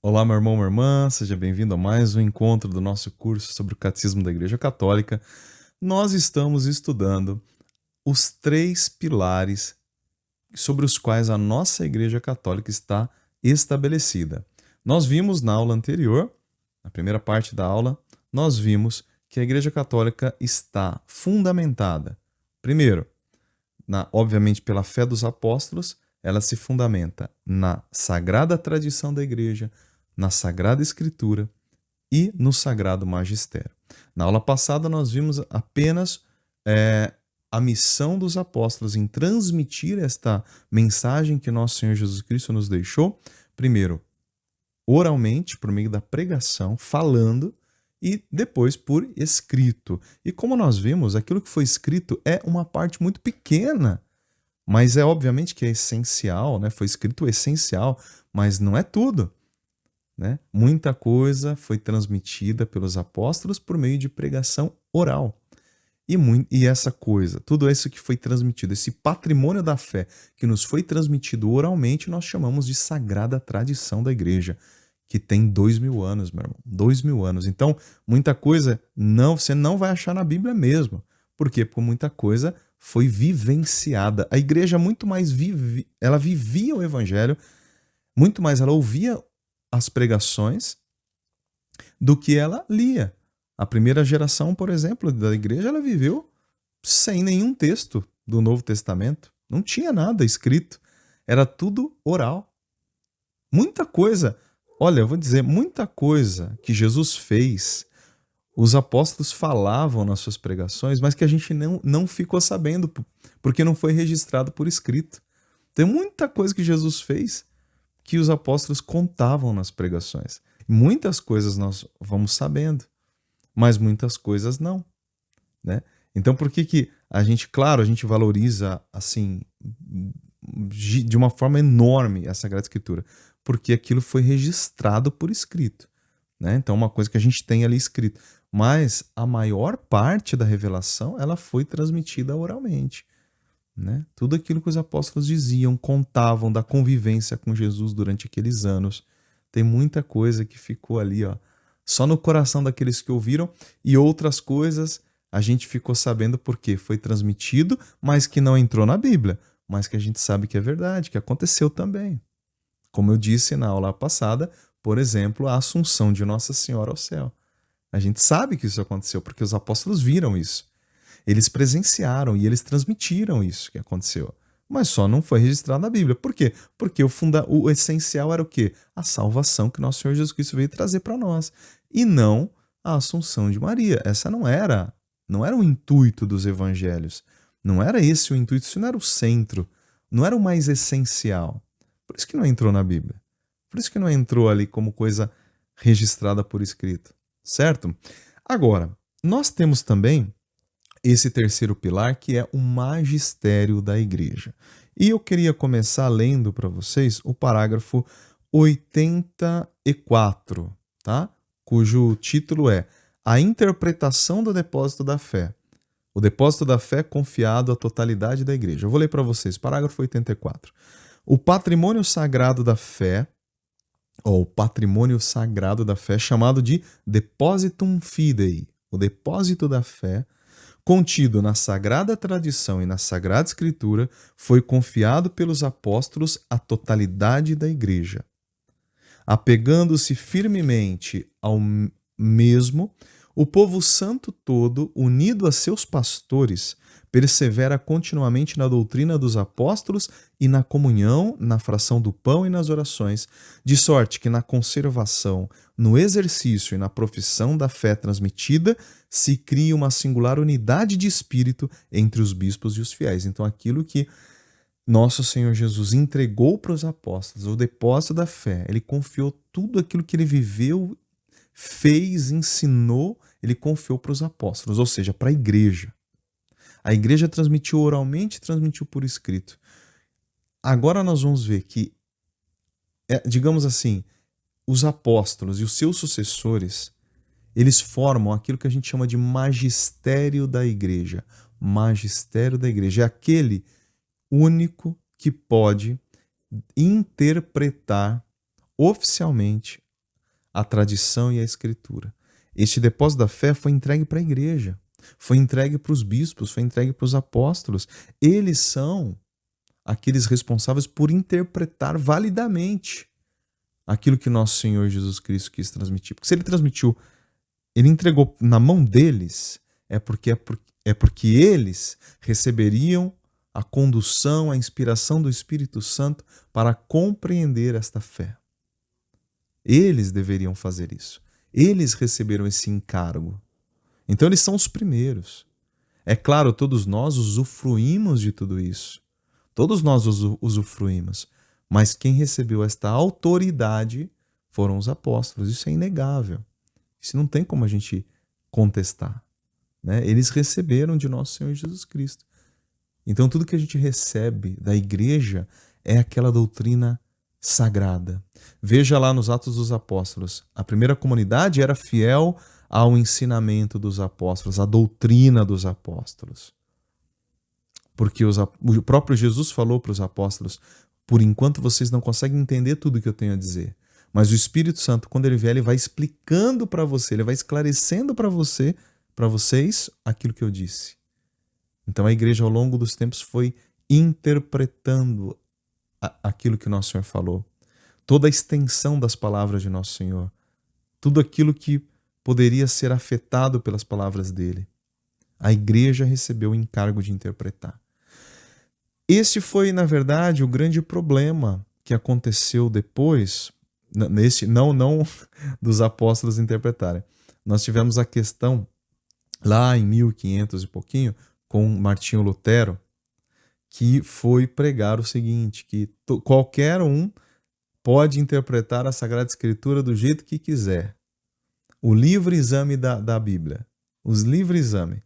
Olá, meu irmão, minha irmã, seja bem-vindo a mais um encontro do nosso curso sobre o Catecismo da Igreja Católica. Nós estamos estudando os três pilares sobre os quais a nossa Igreja Católica está estabelecida. Nós vimos na aula anterior, na primeira parte da aula, nós vimos que a Igreja Católica está fundamentada, primeiro, obviamente pela fé dos apóstolos, ela se fundamenta na sagrada tradição da Igreja, na Sagrada Escritura e no Sagrado Magistério. Na aula passada, nós vimos apenas a missão dos apóstolos em transmitir esta mensagem que nosso Senhor Jesus Cristo nos deixou, primeiro, oralmente, por meio da pregação, falando, e depois por escrito. E como nós vimos, aquilo que foi escrito é uma parte muito pequena, mas é obviamente que é essencial, né? Foi escrito o essencial, mas não é tudo. Né? Muita coisa foi transmitida pelos apóstolos por meio de pregação oral. E essa coisa, tudo isso que foi transmitido, esse patrimônio da fé que nos foi transmitido oralmente, nós chamamos de sagrada tradição da igreja, que tem 2000 anos, meu irmão. 2000 anos. Então, muita coisa você não vai achar na Bíblia mesmo. Por quê? Porque muita coisa foi vivenciada. A igreja muito mais ela vivia o evangelho, muito mais ela ouvia as pregações do que ela lia. A primeira geração, por exemplo, da igreja, ela viveu sem nenhum texto do Novo Testamento. Não tinha nada escrito. Era tudo oral. Muita coisa, olha, eu vou dizer, muita coisa que Jesus fez, os apóstolos falavam nas suas pregações, mas que a gente não ficou sabendo, porque não foi registrado por escrito. Tem muita coisa que Jesus fez que os apóstolos contavam nas pregações. Muitas coisas nós vamos sabendo, mas muitas coisas não, né? Então por que a gente, claro, a gente valoriza assim de uma forma enorme a Sagrada Escritura? Porque aquilo foi registrado por escrito, né? Então uma coisa que a gente tem ali escrito, mas a maior parte da revelação ela foi transmitida oralmente. Né? Tudo aquilo que os apóstolos diziam, contavam da convivência com Jesus durante aqueles anos. Tem muita coisa que ficou ali, ó, só no coração daqueles que ouviram, e outras coisas a gente ficou sabendo porque foi transmitido, mas que não entrou na Bíblia, mas que a gente sabe que é verdade, que aconteceu também. Como eu disse na aula passada, por exemplo, a assunção de Nossa Senhora ao céu. A gente sabe que isso aconteceu porque os apóstolos viram isso. Eles presenciaram e eles transmitiram isso que aconteceu. Mas só não foi registrado na Bíblia. Por quê? Porque o essencial era o quê? A salvação que nosso Senhor Jesus Cristo veio trazer para nós. E não a Assunção de Maria. Essa não era o intuito dos evangelhos. Não era esse o intuito, isso não era o centro. Não era o mais essencial. Por isso que não entrou na Bíblia. Por isso que não entrou ali como coisa registrada por escrito. Certo? Agora, nós temos também esse terceiro pilar, que é o magistério da igreja. E eu queria começar lendo para vocês o parágrafo 84, tá? Cujo título é A Interpretação do Depósito da Fé. O depósito da fé confiado à totalidade da igreja. Eu vou ler para vocês, parágrafo 84. O patrimônio sagrado da fé, ou patrimônio sagrado da fé, chamado de Depositum Fidei, o depósito da fé, contido na Sagrada Tradição e na Sagrada Escritura, foi confiado pelos apóstolos à totalidade da Igreja. Apegando-se firmemente ao mesmo, o povo santo todo, unido a seus pastores, persevera continuamente na doutrina dos apóstolos e na comunhão, na fração do pão e nas orações, de sorte que na conservação, no exercício e na profissão da fé transmitida, se cria uma singular unidade de espírito entre os bispos e os fiéis. Então, aquilo que nosso Senhor Jesus entregou para os apóstolos, o depósito da fé, ele confiou tudo aquilo que ele viveu, fez, ensinou, ele confiou para os apóstolos, ou seja, para a igreja. A igreja transmitiu oralmente, transmitiu por escrito. Agora nós vamos ver que, digamos assim, os apóstolos e os seus sucessores, eles formam aquilo que a gente chama de magistério da igreja. Magistério da igreja é aquele único que pode interpretar oficialmente a tradição e a escritura. Este depósito da fé foi entregue para a igreja, foi entregue para os bispos, foi entregue para os apóstolos. Eles são aqueles responsáveis por interpretar validamente aquilo que nosso Senhor Jesus Cristo quis transmitir. Porque se ele transmitiu, ele entregou na mão deles, é porque eles receberiam a condução, a inspiração do Espírito Santo para compreender esta fé. Eles deveriam fazer isso. Eles receberam esse encargo. Então eles são os primeiros. É claro, todos nós usufruímos de tudo isso. Todos nós usufruímos. Mas quem recebeu esta autoridade foram os apóstolos. Isso é inegável. Isso não tem como a gente contestar, né? Eles receberam de nosso Senhor Jesus Cristo. Então tudo que a gente recebe da igreja é aquela doutrina sagrada. Veja lá nos Atos dos Apóstolos. A primeira comunidade era fiel ao ensinamento dos apóstolos, à doutrina dos apóstolos. Porque o próprio Jesus falou para os apóstolos: por enquanto vocês não conseguem entender tudo que eu tenho a dizer. Mas o Espírito Santo, quando ele vier, ele vai explicando para você, ele vai esclarecendo para vocês aquilo que eu disse. Então a igreja ao longo dos tempos foi interpretando aquilo que nosso Senhor falou. Toda a extensão das palavras de nosso Senhor. Tudo aquilo que poderia ser afetado pelas palavras dele. A igreja recebeu o encargo de interpretar. Esse foi, na verdade, o grande problema que aconteceu depois, não dos apóstolos interpretarem. Nós tivemos a questão, lá em 1500 e pouquinho, com Martinho Lutero, que foi pregar o seguinte, que qualquer um pode interpretar a Sagrada Escritura do jeito que quiser. O livre exame da Bíblia. Os livre exame.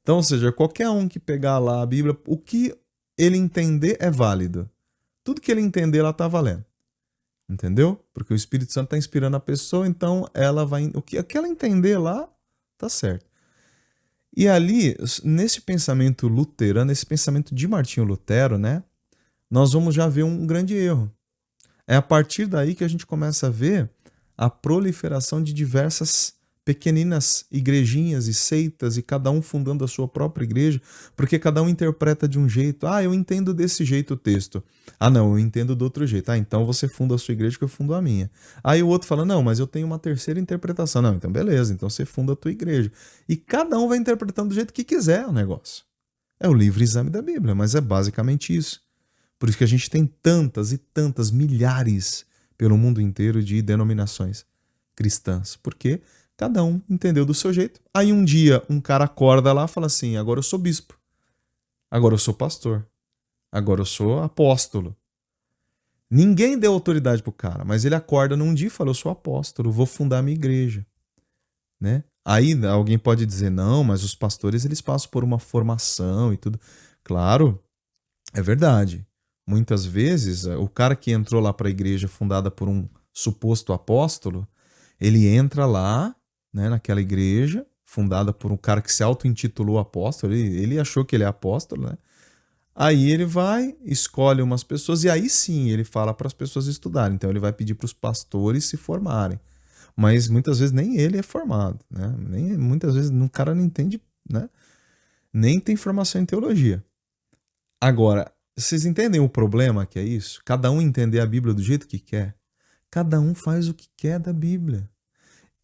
Então, ou seja, qualquer um que pegar lá a Bíblia, o que ele entender é válido. Tudo que ele entender lá está valendo. Entendeu? Porque o Espírito Santo está inspirando a pessoa, então ela vai. O que ela entender lá, tá certo. E ali, nesse pensamento luterano, esse pensamento de Martinho Lutero, né? Nós vamos já ver um grande erro. É a partir daí que a gente começa a ver a proliferação de diversas pequeninas igrejinhas e seitas, e cada um fundando a sua própria igreja, porque cada um interpreta de um jeito. Ah, eu entendo desse jeito o texto. Ah, não, eu entendo do outro jeito. Ah, então você funda a sua igreja que eu fundo a minha. Aí o outro fala, não, mas eu tenho uma terceira interpretação. Não, então beleza, então você funda a tua igreja. E cada um vai interpretando do jeito que quiser o negócio. É o livre exame da Bíblia, mas é basicamente isso. Por isso que a gente tem tantas e tantas milhares pelo mundo inteiro de denominações cristãs. Porque cada um entendeu do seu jeito. Aí um dia um cara acorda lá e fala assim, agora eu sou bispo. Agora eu sou pastor. Agora eu sou apóstolo. Ninguém deu autoridade pro cara, mas ele acorda num dia e fala, eu sou apóstolo, vou fundar minha igreja. Né? Aí alguém pode dizer, não, mas os pastores eles passam por uma formação e tudo. Claro, é verdade. Muitas vezes, o cara que entrou lá para a igreja fundada por um suposto apóstolo, ele entra lá, né, naquela igreja fundada por um cara que se auto-intitulou apóstolo, ele achou que ele é apóstolo, né? Aí ele vai, escolhe umas pessoas e aí sim ele fala para as pessoas estudarem. Então ele vai pedir para os pastores se formarem. Mas muitas vezes nem ele é formado, né? Muitas vezes o cara não entende, né? Nem tem formação em teologia. Agora, vocês entendem o problema que é isso? Cada um entender a Bíblia do jeito que quer. Cada um faz o que quer da Bíblia.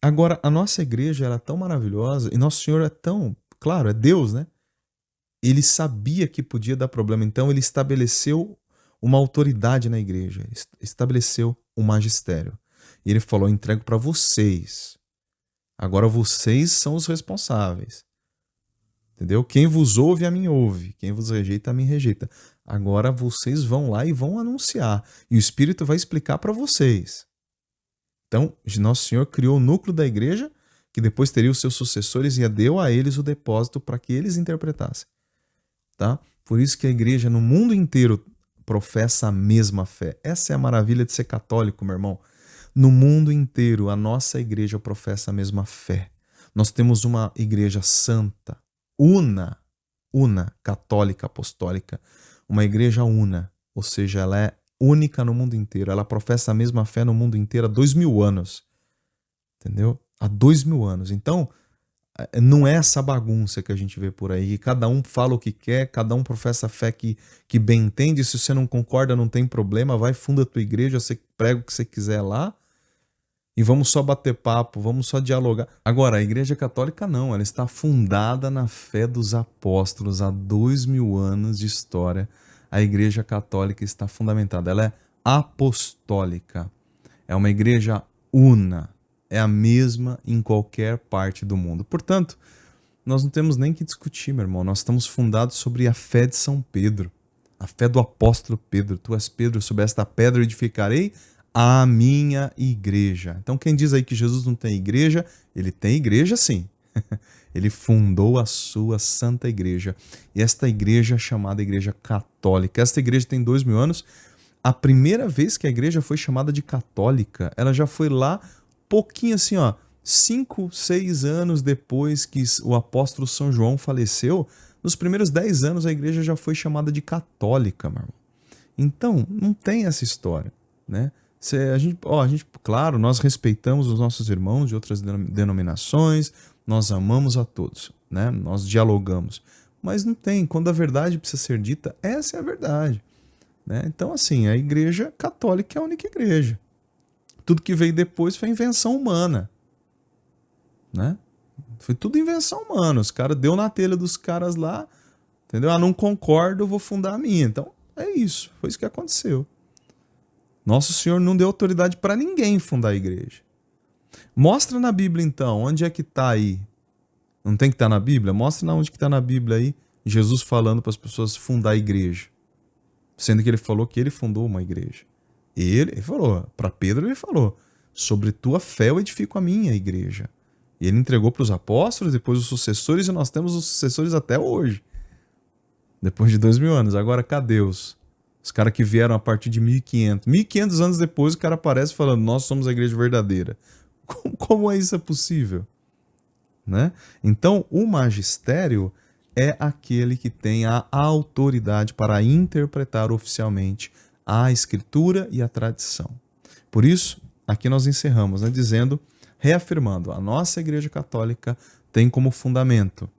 Agora, a nossa igreja era tão maravilhosa e Nosso Senhor é tão, claro, é Deus, né? Ele sabia que podia dar problema, então ele estabeleceu uma autoridade na igreja, estabeleceu um magistério. E ele falou, entrego para vocês. Agora vocês são os responsáveis. Entendeu? Quem vos ouve, a mim ouve. Quem vos rejeita, a mim rejeita. Agora vocês vão lá e vão anunciar. E o Espírito vai explicar para vocês. Então, Nosso Senhor criou o núcleo da igreja, que depois teria os seus sucessores e deu a eles o depósito para que eles interpretassem. Tá? Por isso que a igreja no mundo inteiro professa a mesma fé. Essa é a maravilha de ser católico, meu irmão. No mundo inteiro, a nossa igreja professa a mesma fé. Nós temos uma igreja santa, una, católica, apostólica, uma igreja una, ou seja, ela é única no mundo inteiro, ela professa a mesma fé no mundo inteiro há 2000 anos. entendeu? Há 2000 anos. Então, não é essa bagunça que a gente vê por aí, que cada um fala o que quer, cada um professa a fé que bem entende, se você não concorda não tem problema, vai, funda a tua igreja, você prega o que você quiser lá, e vamos só bater papo, vamos só dialogar. Agora, a Igreja Católica não, ela está fundada na fé dos apóstolos, há 2000 anos de história. A Igreja Católica está fundamentada, ela é apostólica, é uma igreja una, é a mesma em qualquer parte do mundo. Portanto, nós não temos nem que discutir, meu irmão, nós estamos fundados sobre a fé de São Pedro, a fé do apóstolo Pedro. Tu és Pedro, sobre esta pedra edificarei a minha igreja. Então quem diz aí que Jesus não tem igreja, ele tem igreja sim. Ele fundou a sua santa igreja. E esta igreja é chamada Igreja Católica. Esta igreja tem 2000 anos. A primeira vez que a igreja foi chamada de católica, ela já foi lá pouquinho assim, ó, 5, 6 anos depois que o apóstolo São João faleceu. Nos primeiros 10 anos a igreja já foi chamada de católica, meu irmão. Então, não tem essa história, né? A gente, claro, nós respeitamos os nossos irmãos de outras denominações, nós amamos a todos, né? Nós dialogamos. Mas não tem, quando a verdade precisa ser dita, essa é a verdade, né? Então, assim, a igreja católica é a única igreja. Tudo que veio depois foi invenção humana, né? Foi tudo invenção humana. Os caras deu na telha dos caras lá, entendeu? Ah, não concordo, eu vou fundar a minha. Então, é isso. Foi isso que aconteceu. Nosso Senhor não deu autoridade para ninguém fundar a igreja. Mostra na Bíblia, então, onde é que está aí? Não tem que estar na Bíblia? Mostra onde que está na Bíblia aí, Jesus falando para as pessoas fundar a igreja. Sendo que ele falou que ele fundou uma igreja. Ele falou, para Pedro ele falou, sobre tua fé eu edifico a minha igreja. E ele entregou para os apóstolos, depois os sucessores, e nós temos os sucessores até hoje. Depois de 2000 anos. Agora, cadê os caras que vieram a partir de 1500? 1500 anos depois, o cara aparece falando, nós somos a igreja verdadeira. Como é isso possível? Né? Então, o magistério é aquele que tem a autoridade para interpretar oficialmente a escritura e a tradição. Por isso, aqui nós encerramos, né, dizendo, reafirmando, a nossa Igreja Católica tem como fundamento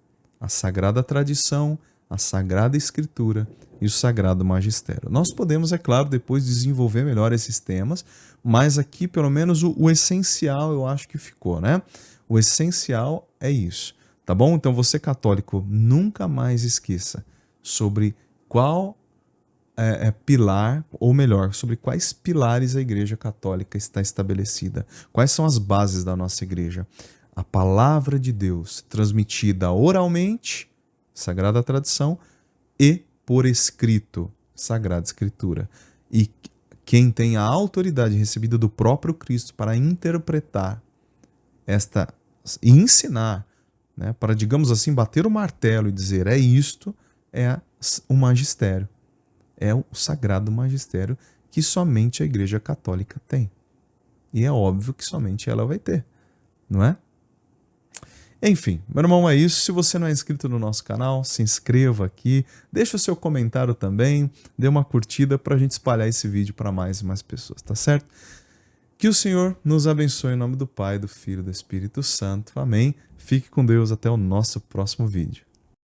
a sagrada tradição, a sagrada escritura e o sagrado magistério. Nós podemos, é claro, depois desenvolver melhor esses temas, mas aqui pelo menos o essencial eu acho que ficou, né? O essencial é isso, tá bom? Então você católico, nunca mais esqueça sobre qual pilar, ou melhor, sobre quais pilares a Igreja Católica está estabelecida. Quais são as bases da nossa igreja? A palavra de Deus transmitida oralmente, sagrada tradição, e por escrito, sagrada escritura. E quem tem a autoridade recebida do próprio Cristo para interpretar esta e ensinar, né, para, digamos assim, bater o martelo e dizer é isto, é o magistério. É o sagrado magistério que somente a Igreja Católica tem. E é óbvio que somente ela vai ter, não é? Enfim, meu irmão, é isso. Se você não é inscrito no nosso canal, se inscreva aqui, deixa o seu comentário também, dê uma curtida para a gente espalhar esse vídeo para mais e mais pessoas, tá certo? Que o Senhor nos abençoe em nome do Pai, do Filho e do Espírito Santo. Amém. Fique com Deus até o nosso próximo vídeo.